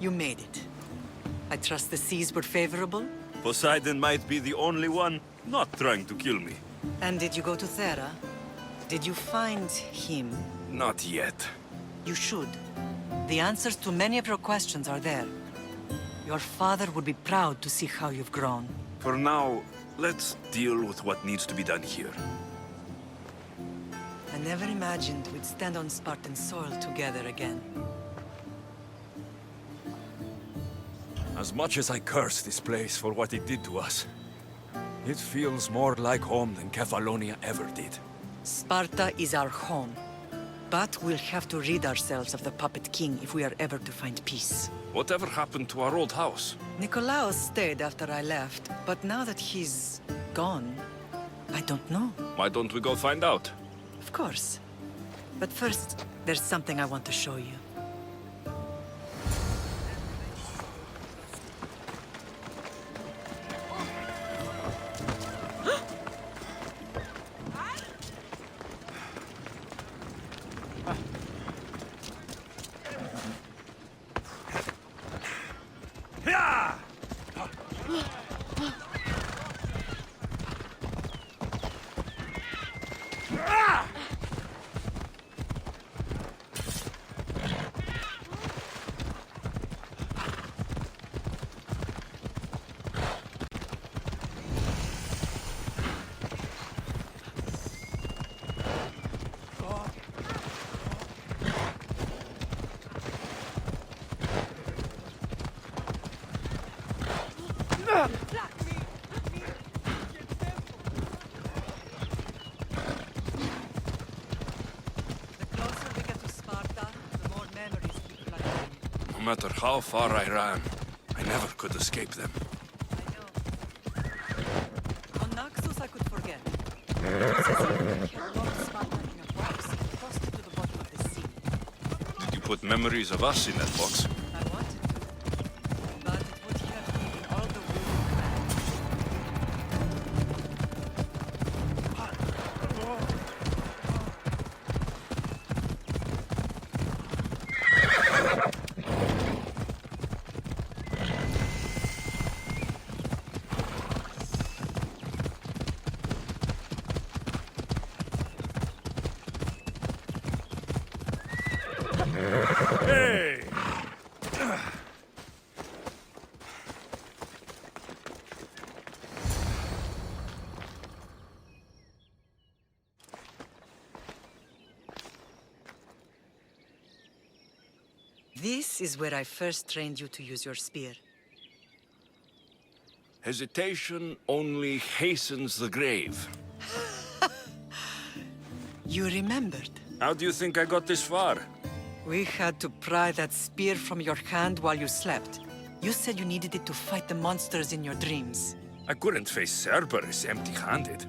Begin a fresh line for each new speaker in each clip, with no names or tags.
You made it. I trust the seas were favorable?
Poseidon might be the only one not trying to kill me.
And did you go to Thera? Did you find him?
Not yet.
You should. The answers to many of your questions are there. Your father would be proud to see how you've grown.
For now, let's deal with what needs to be done here.
I never imagined we'd stand on Spartan soil together again.
As much as I curse this place for what it did to us, it feels more like home than Kefalonia ever did.
Sparta is our home. But we'll have to rid ourselves of the Puppet King if we are ever to find peace.
Whatever happened to our old house?
Nikolaos stayed after I left, but now that he's gone, I don't know.
Why don't we go find out?
Of course. But first, there's something I want to show you.
No matter how far I ran, I never could escape them.
I know. On Naxos I could forget. Just as if I had locked Sparta in a box and tossed it to the bottom of the sea.
Did you put memories of us in that box?
I wanted to, but it would have been all the wood.
Hey!
This is where I first trained you to use your spear.
Hesitation only hastens the grave.
You remembered.
How do you think I got this far?
We had to pry that spear from your hand while you slept. You said you needed it to fight the monsters in your dreams.
I couldn't face Cerberus empty-handed.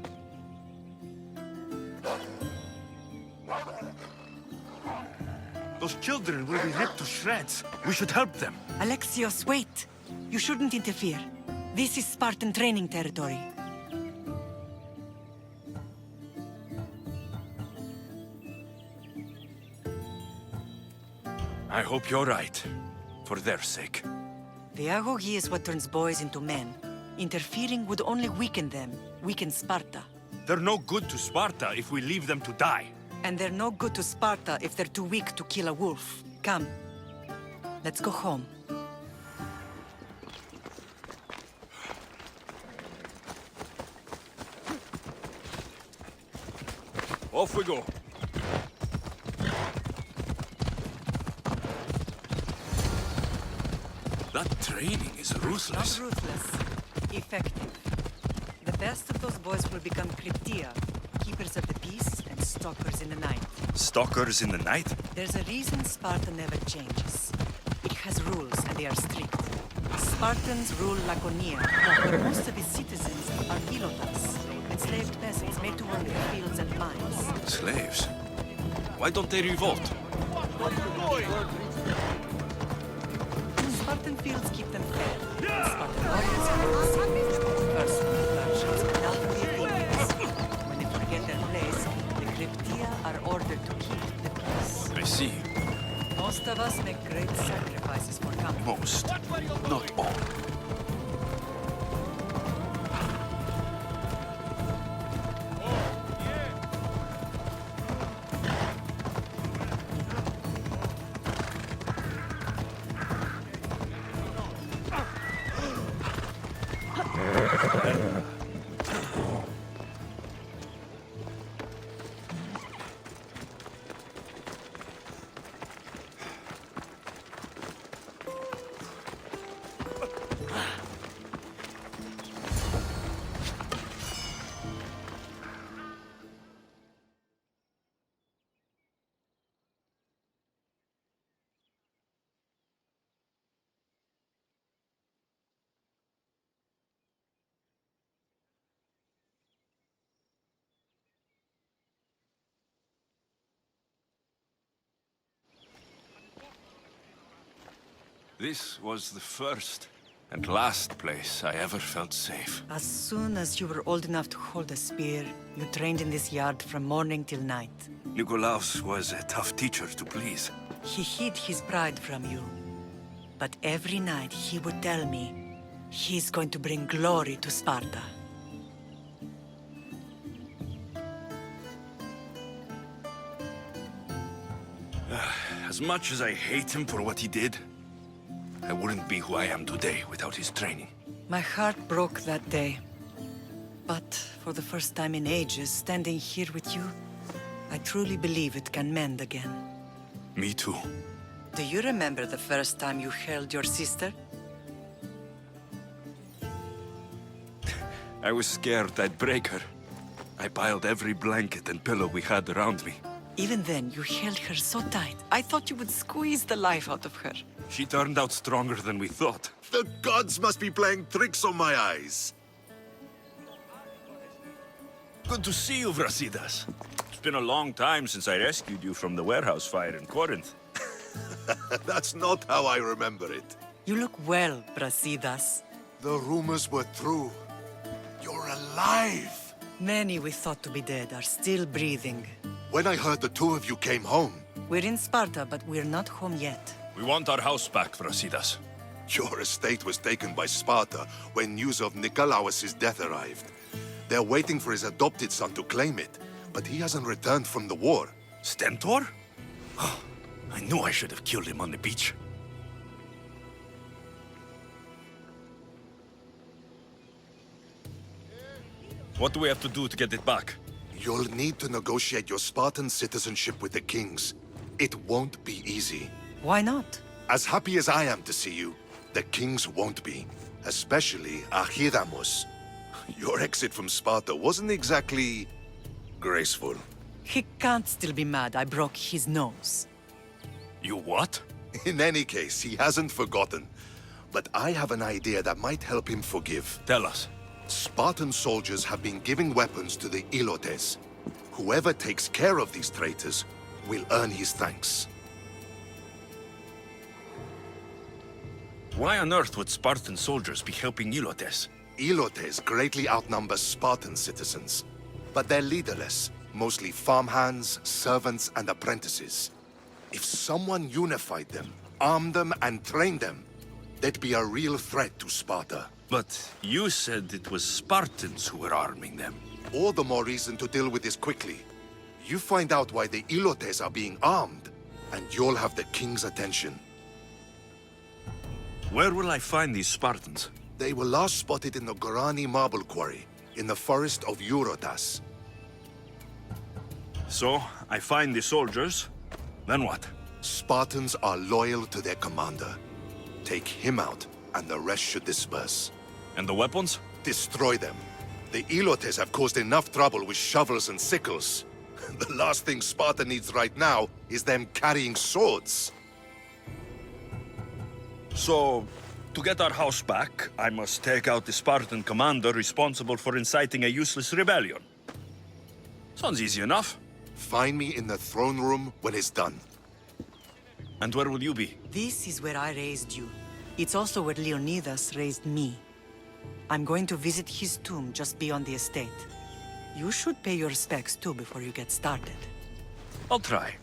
Those children will be ripped to shreds. We should help them.
Alexios, wait! You shouldn't interfere. This is Spartan training territory.
I hope you're right. For their sake.
The agogi is what turns boys into men. Interfering would only weaken them, weaken Sparta.
They're no good to Sparta if we leave them to die.
And they're no good to Sparta if they're too weak to kill a wolf. Come. Let's go home.
Off we go. That training is ruthless.
Not ruthless. Effective. The best of those boys will become Cryptia, keepers of the peace and stalkers in the night.
Stalkers in the night?
There's a reason Sparta never changes. It has rules and they are strict. Spartans rule Laconia, but most of its citizens are helotas, enslaved peasants made to work in fields and mines.
Slaves? Why don't they revolt?
Spartan fields keep them fed. Spartan warriors have personal virtues and ultimate demons. When they forget their place, the Cryptia are ordered to keep the peace.
I see.
No Most of us make great sacrifices for comfort.
Most, not all. This was the first and last place I ever felt safe.
As soon as you were old enough to hold a spear, you trained in this yard from morning till night.
Nikolaus was a tough teacher to please.
He hid his pride from you. But every night he would tell me, he's going to bring glory to Sparta.
As much as I hate him for what he did, I wouldn't be who I am today without his training.
My heart broke that day. But for the first time in ages, standing here with you, I truly believe it can mend again.
Me too.
Do you remember the first time you held your sister?
I was scared I'd break her. I piled every blanket and pillow we had around me.
Even then, you held her so tight, I thought you would squeeze the life out of her.
She turned out stronger than we thought.
The gods must be playing tricks on my eyes.
Good to see you, Brasidas. It's been a long time since I rescued you from the warehouse fire in Corinth.
That's not how I remember it.
You look well, Brasidas.
The rumors were true. You're alive!
Many we thought to be dead are still breathing.
When I heard the two of you came home,
We're in Sparta, but we're not home yet.
We want our house back, Brasidas.
your estate was taken by Sparta when news of Nikolaos' death arrived. They're waiting for his adopted son to claim it, but he hasn't returned from the war.
Stentor? I knew I should have killed him on the beach. What do we have to do to get it back?
You'll need to negotiate your Spartan citizenship with the kings. It won't be easy.
Why not?
As happy as I am to see you, the kings won't be. Especially Archidamos. Your exit from Sparta wasn't exactly graceful.
He can't still be mad I broke his nose.
You what?
In any case, he hasn't forgotten. But I have an idea that might help him forgive.
Tell us.
Spartan soldiers have been giving weapons to the Ilotes. Whoever takes care of these traitors will earn his thanks.
Why on earth would Spartan soldiers be helping Ilotes?
Ilotes greatly outnumber Spartan citizens, but they're leaderless, mostly farmhands, servants, and apprentices. If someone unified them, armed them, and trained them, they'd be a real threat to Sparta.
But you said it was Spartans who were arming them.
All the more reason to deal with this quickly. You find out why the Ilotes are being armed, and you'll have the king's attention.
Where will I find these Spartans?
They were last spotted in the Gorani marble quarry, in the forest of Eurotas.
So, I find the soldiers, then what?
Spartans are loyal to their commander. Take him out, and the rest should disperse.
And the weapons?
Destroy them. The Ilotes have caused enough trouble with shovels and sickles. The last thing Sparta needs right now is them carrying swords.
So, to get our house back, I must take out the Spartan commander responsible for inciting a useless rebellion. Sounds easy enough.
Find me in the throne room when it's done.
And where will you be?
This is where I raised you. It's also where Leonidas raised me. I'm going to visit his tomb just beyond the estate. You should pay your respects too before you get started.
I'll try.